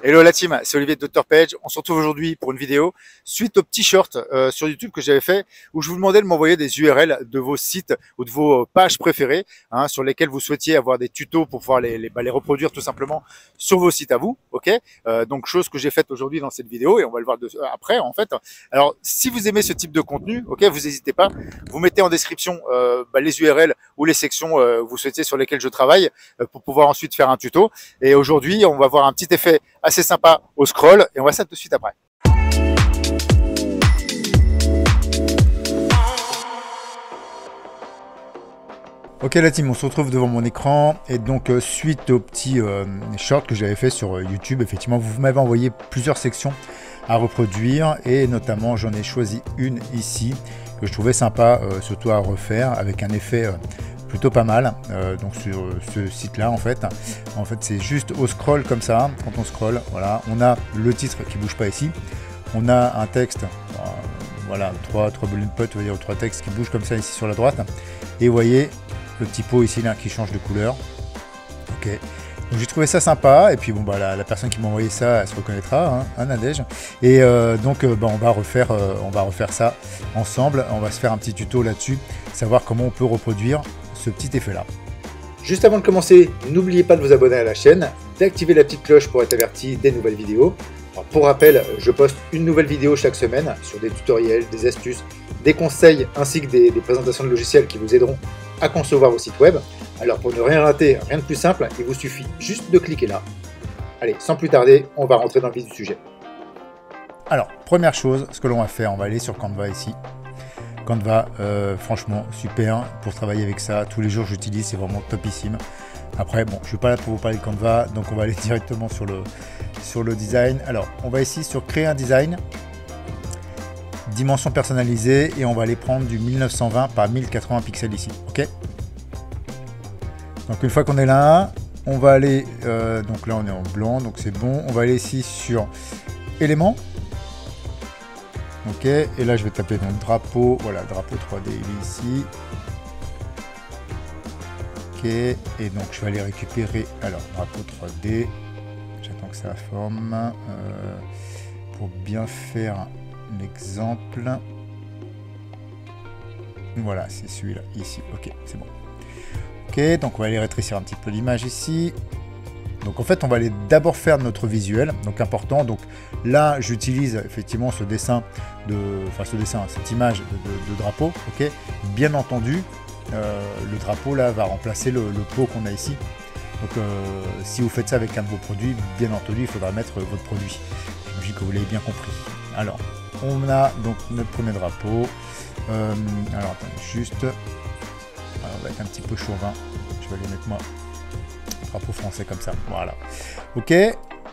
Hello la team, c'est Olivier de Dr Page. On se retrouve aujourd'hui pour une vidéo suite au petit short sur YouTube que j'avais fait où je vous demandais de m'envoyer des URL de vos sites ou de vos pages préférées sur lesquelles vous souhaitiez avoir des tutos pour pouvoir les reproduire tout simplement sur vos sites à vous. Ok, donc chose que j'ai faite aujourd'hui dans cette vidéo et on va le voir après en fait. Alors si vous aimez ce type de contenu, ok, vous n'hésitez pas, vous mettez en description les URL ou les sections vous souhaitiez sur lesquelles je travaille pour pouvoir ensuite faire un tuto. Et aujourd'hui, on va voir un petit effet assez sympa au scroll et on va ça tout de suite après. Ok la team, on se retrouve devant mon écran et donc suite au petit short que j'avais fait sur YouTube, effectivement vous m'avez envoyé plusieurs sections à reproduire et notamment j'en ai choisi une ici que je trouvais sympa surtout à refaire avec un effet plutôt pas mal donc sur ce site là en fait c'est juste au scroll comme ça. Quand on scroll, voilà, on a le titre qui bouge pas ici, on a un texte, voilà, trois bullet points, on va dire, trois textes qui bougent comme ça ici sur la droite et vous voyez le petit pot ici là qui change de couleur. Ok, donc j'ai trouvé ça sympa et puis bon bah la personne qui m'a envoyé ça elle se reconnaîtra, hein, Nadège. Et donc on va refaire ça ensemble. On va se faire un petit tuto là-dessus, savoir comment on peut reproduire ce petit effet là. Juste avant de commencer, n'oubliez pas de vous abonner à la chaîne, d'activer la petite cloche pour être averti des nouvelles vidéos. Alors, pour rappel, je poste une nouvelle vidéo chaque semaine sur des tutoriels, des astuces, des conseils ainsi que des présentations de logiciels qui vous aideront à concevoir vos sites web. Alors pour ne rien rater, rien de plus simple, il vous suffit juste de cliquer là. Allez, sans plus tarder, on va rentrer dans le vif du sujet. Alors, première chose, ce que l'on va faire, on va aller sur Canva ici. Canva, franchement, super pour travailler avec ça. Tous les jours, j'utilise, c'est vraiment topissime. Après, bon, je ne suis pas là pour vous parler de Canva, donc on va aller directement sur le design. Alors, on va ici sur créer un design, dimension personnalisée, et on va aller prendre du 1920 par 1080 pixels ici. Ok. Donc une fois qu'on est là, on va aller, donc là on est en blanc, donc c'est bon. On va aller ici sur éléments. Ok, et là je vais taper donc drapeau, voilà, drapeau 3D il est ici. Ok, et donc je vais aller récupérer, alors drapeau 3D, j'attends que ça forme, pour bien faire l'exemple. Voilà, c'est celui-là, ici, ok, c'est bon. Ok, donc on va aller rétrécir un petit peu l'image ici. Donc en fait on va aller d'abord faire notre visuel, donc important. Donc là j'utilise effectivement ce dessin cette image de drapeau. Ok, bien entendu le drapeau là va remplacer le pot qu'on a ici. Donc si vous faites ça avec un de vos produits, bien entendu il faudra mettre votre produit. J'imagine que vous l'avez bien compris. Alors on a donc notre premier drapeau. Alors attendez juste. Alors, on va être un petit peu chauvin. Je vais aller mettre moi drapeau français comme ça. Voilà. Ok.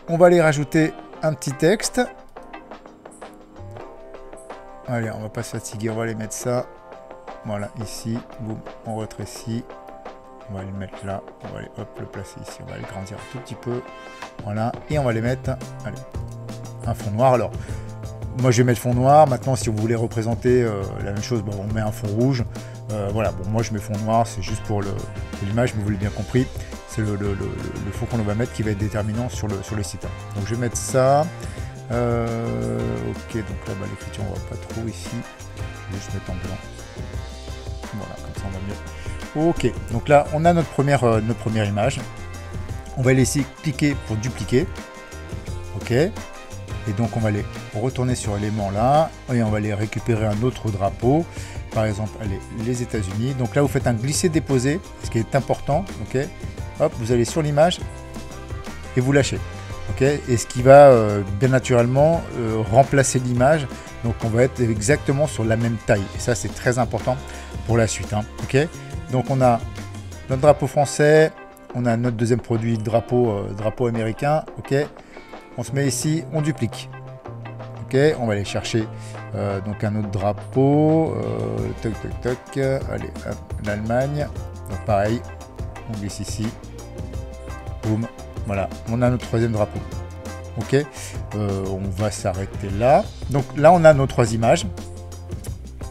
On va aller rajouter un petit texte. Allez, on va pas se fatiguer. On va aller mettre ça. Voilà, ici. Boum. On rétrécit. On va aller le mettre là. On va aller hop le placer ici. On va aller grandir un tout petit peu. Voilà. Et on va les mettre. Allez. Un fond noir. Alors. Moi je vais mettre fond noir. Maintenant si vous voulez représenter la même chose, bon, on met un fond rouge. Voilà, bon moi je mets fond noir, c'est juste pour l'image, mais vous l'avez bien compris. C'est le fond qu'on va mettre qui va être déterminant sur le site. Donc je vais mettre ça. Ok, donc là l'écriture on voit pas trop ici. Je vais juste mettre en blanc. Voilà, comme ça on va mieux. Ok, donc là on a notre première image. On va aller ici cliquer pour dupliquer. Ok. Et donc on va aller retourner sur éléments là et on va aller récupérer un autre drapeau, par exemple allez, les États-Unis. Donc là vous faites un glisser-déposer, ce qui est important. Ok, hop, vous allez sur l'image et vous lâchez. Ok, et ce qui va bien naturellement remplacer l'image. Donc on va être exactement sur la même taille. Et ça c'est très important pour la suite. Hein. Ok, donc on a notre drapeau français, on a notre deuxième produit drapeau américain. Ok. On se met ici, on duplique. Ok, on va aller chercher donc un autre drapeau. Toc toc toc. Allez, l'Allemagne. Donc pareil, on glisse ici. Boum. Voilà, on a notre troisième drapeau. Ok, on va s'arrêter là. Donc là, on a nos trois images.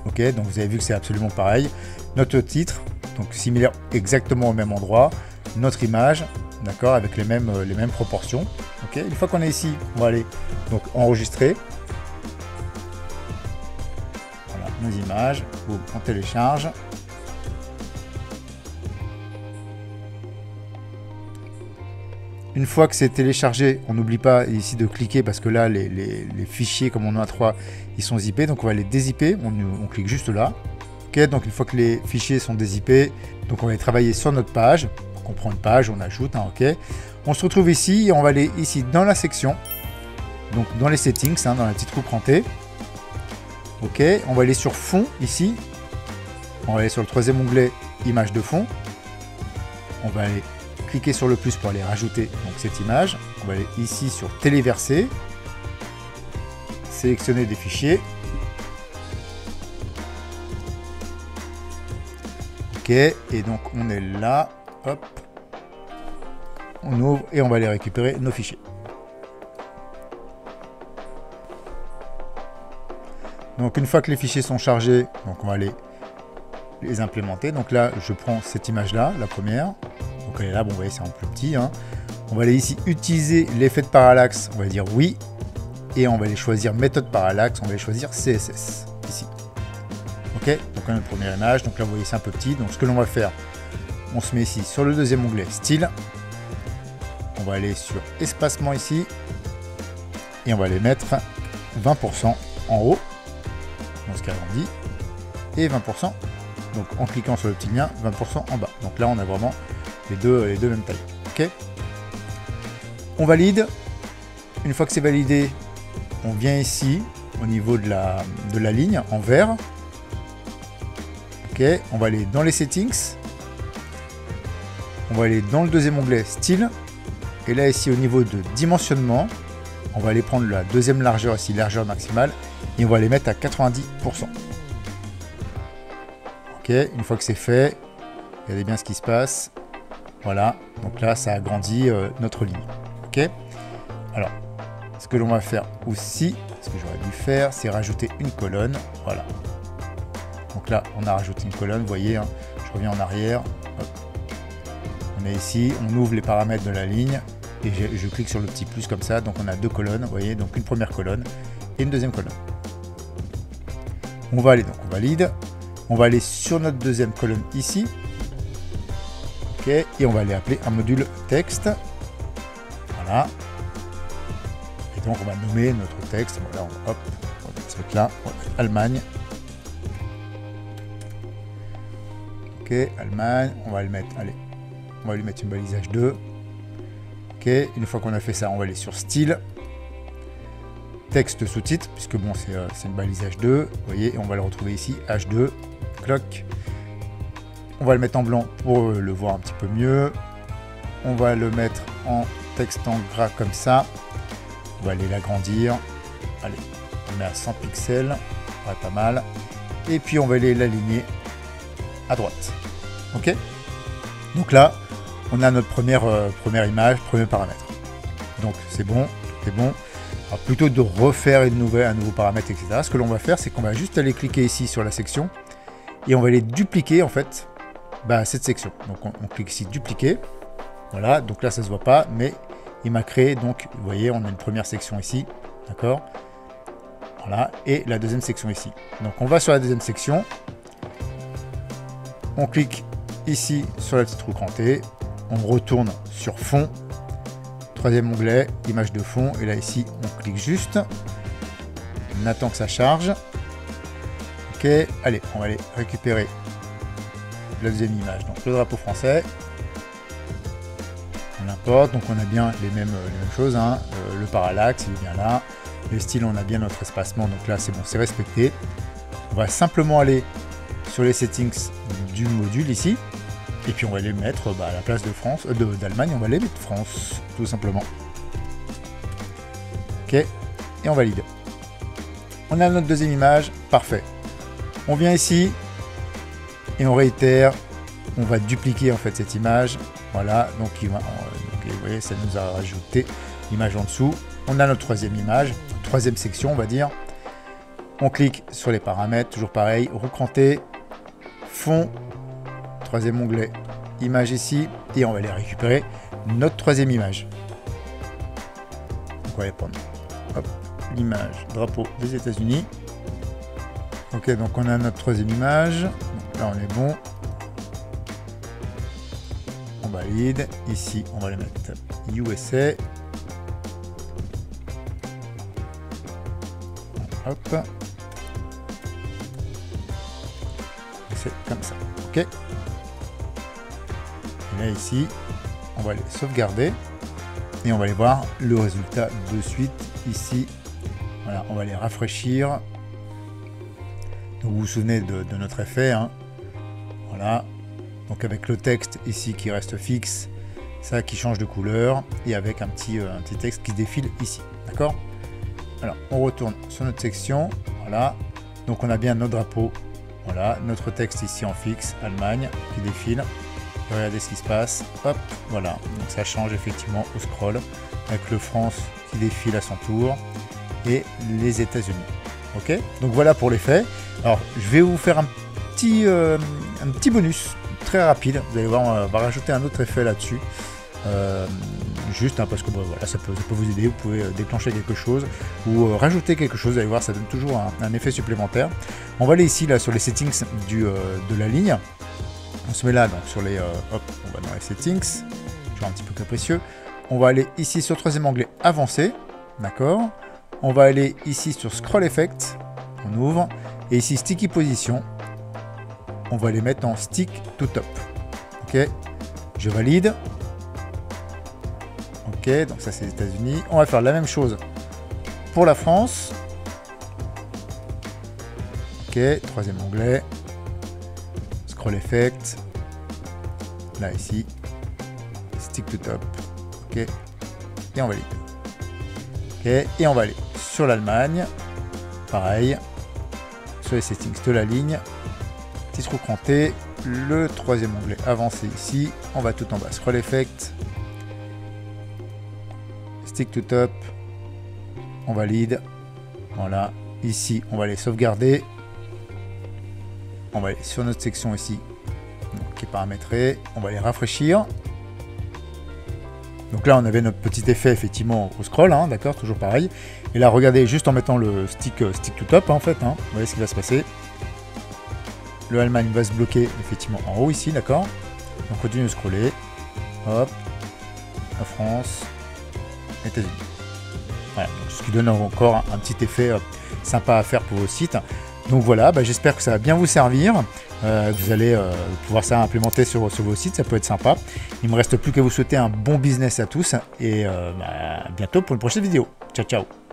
Ok, donc vous avez vu que c'est absolument pareil. Notre titre, donc similaire exactement au même endroit. Notre image, d'accord, avec les mêmes proportions. Ok, une fois qu'on est ici, on va aller donc enregistrer. Voilà, nos images. Boum, on télécharge. Une fois que c'est téléchargé, on n'oublie pas ici de cliquer parce que là, les fichiers, comme on en a 3, ils sont zippés. Donc on va les dézipper. On clique juste là. Ok, donc une fois que les fichiers sont dézippés, donc on va aller travailler sur notre page. Donc on prend une page, on ajoute, hein, ok. On se retrouve ici et on va aller ici dans la section. Donc dans les settings, hein, dans la petite roue crantée. Ok, on va aller sur fond ici. On va aller sur le troisième onglet image de fond. On va aller cliquer sur le plus pour aller rajouter donc cette image. On va aller ici sur téléverser, sélectionner des fichiers. Ok, et donc on est là, hop, on ouvre et on va aller récupérer nos fichiers. Donc une fois que les fichiers sont chargés, donc on va aller les implémenter. Donc là, je prends cette image-là, la première. Donc elle est là, bon, vous voyez, c'est en plus petit. Hein. On va aller ici utiliser l'effet de parallaxe. On va dire oui. Et on va aller choisir méthode parallaxe. On va aller choisir CSS ici. Ok, donc on a notre première image. Donc là, vous voyez, c'est un peu petit. Donc ce que l'on va faire, on se met ici sur le deuxième onglet style. On va aller sur espacement ici. Et on va aller mettre 20% en haut. On se agrandit. Et 20%. Donc en cliquant sur le petit lien, 20% en bas. Donc là, on a vraiment les deux mêmes tailles. Ok. On valide. Une fois que c'est validé, on vient ici au niveau de la ligne en vert. Ok. On va aller dans les settings. On va aller dans le deuxième onglet style. Et là ici au niveau de dimensionnement, on va aller prendre la deuxième largeur ici, largeur maximale, et on va les mettre à 90%. Ok, une fois que c'est fait, regardez bien ce qui se passe. Voilà, donc là ça agrandit notre ligne. Ok, alors ce que l'on va faire aussi, ce que j'aurais dû faire, c'est rajouter une colonne. Voilà, donc là on a rajouté une colonne, vous voyez, hein, je reviens en arrière. Hop. On est ici, on ouvre les paramètres de la ligne et je clique sur le petit plus comme ça. Donc on a deux colonnes, vous voyez, donc une première colonne et une deuxième colonne. On va aller, donc on valide. On va aller sur notre deuxième colonne ici. Ok, et on va aller appeler un module texte. Voilà. Et donc on va nommer notre texte. Voilà, hop, on va mettre ce truc là. On va mettre Allemagne. Ok, Allemagne. On va le mettre, allez, on va lui mettre une balise H2. Ok, une fois qu'on a fait ça, on va aller sur style. Texte sous-titre, puisque bon, c'est une balise H2. Vous voyez, et on va le retrouver ici, H2. Clock. On va le mettre en blanc pour le voir un petit peu mieux. On va le mettre en texte en gras comme ça. On va aller l'agrandir. Allez, on met à 100 pixels. Ouais, pas mal. Et puis on va aller l'aligner à droite. Ok. Donc là, on a notre première image, premier paramètre. Donc c'est bon, c'est bon. Alors, plutôt de refaire un nouveau paramètre, etc. Ce que l'on va faire, c'est qu'on va juste aller cliquer ici sur la section. Et on va aller dupliquer en fait cette section. Donc on clique ici dupliquer. Voilà, donc là ça se voit pas, mais il m'a créé, donc vous voyez, on a une première section ici, d'accord. Voilà, et la deuxième section ici. Donc on va sur la deuxième section. On clique ici sur la petite roue crantée. On retourne sur fond. Troisième onglet, image de fond. Et là ici, on clique juste. On attend que ça charge. Ok, allez, on va aller récupérer la deuxième image, donc le drapeau français. On importe, donc on a bien les mêmes choses, hein. Le parallaxe, il est bien là. Le style, on a bien notre espacement, donc là c'est bon, c'est respecté. On va simplement aller sur les settings du module ici, et puis on va les mettre à la place de France, d'Allemagne, on va les mettre France, tout simplement. Ok, et on valide. On a notre deuxième image, parfait. On vient ici et on réitère, on va dupliquer en fait cette image. Voilà, donc vous voyez, ça nous a rajouté l'image en dessous. On a notre troisième image, troisième section, on va dire. On clique sur les paramètres, toujours pareil, roue crantée, fond, troisième onglet, image ici, et on va aller récupérer notre troisième image. on va aller prendre l'image drapeau des États-Unis. Ok, donc on a notre troisième image. Donc là on est bon. On valide. Ici on va le mettre USA. Hop. C'est comme ça. Ok. Et là ici, on va les sauvegarder. Et on va aller voir le résultat de suite ici. Voilà, on va les rafraîchir. Donc vous vous souvenez de notre effet. Hein. Voilà. Donc avec le texte ici qui reste fixe, ça qui change de couleur. Et avec un petit texte qui défile ici. D'accord? Alors on retourne sur notre section. Voilà. Donc on a bien notre drapeau. Voilà. Notre texte ici en fixe. Allemagne qui défile. Regardez ce qui se passe, hop, voilà, donc ça change effectivement au scroll, avec le France qui défile à son tour, et les États-Unis. Ok, donc voilà pour l'effet. Alors je vais vous faire un petit bonus, très rapide, vous allez voir, on va rajouter un autre effet là-dessus, juste parce que voilà, ça peut vous aider, vous pouvez déclencher quelque chose, ou rajouter quelque chose, vous allez voir, ça donne toujours un effet supplémentaire. On va aller ici, là, sur les settings de la ligne. On se met là, donc sur les... hop, on va dans les settings. Toujours un petit peu capricieux. On va aller ici sur le troisième onglet avancé. D'accord. On va aller ici sur scroll effect. On ouvre. Et ici sticky position. On va les mettre en stick to top. Ok. Je valide. Ok, donc ça c'est les États-Unis. On va faire la même chose pour la France. Ok, troisième onglet. Scroll effect, là ici, stick to top, ok, et on valide, ok, et on va aller sur l'Allemagne, pareil, sur les settings de la ligne, petit trou cranté, le troisième onglet avancé ici, on va tout en bas, scroll effect, stick to top, on valide, voilà, ici on va les sauvegarder. On va aller sur notre section ici, donc, qui est paramétrée. On va les rafraîchir. Donc là, on avait notre petit effet effectivement au scroll, hein, d'accord, toujours pareil. Et là, regardez, juste en mettant le stick to top, hein, en fait, hein, vous voyez ce qui va se passer. Le Allemagne va se bloquer effectivement en haut ici, d'accord. On continue de scroller. Hop, la France, États-Unis. Voilà, donc, ce qui donne encore un petit effet sympa à faire pour vos sites. Donc voilà, j'espère que ça va bien vous servir, que vous allez pouvoir ça implémenter sur vos sites, ça peut être sympa. Il ne me reste plus qu'à vous souhaiter un bon business à tous et à bientôt pour une prochaine vidéo. Ciao, ciao.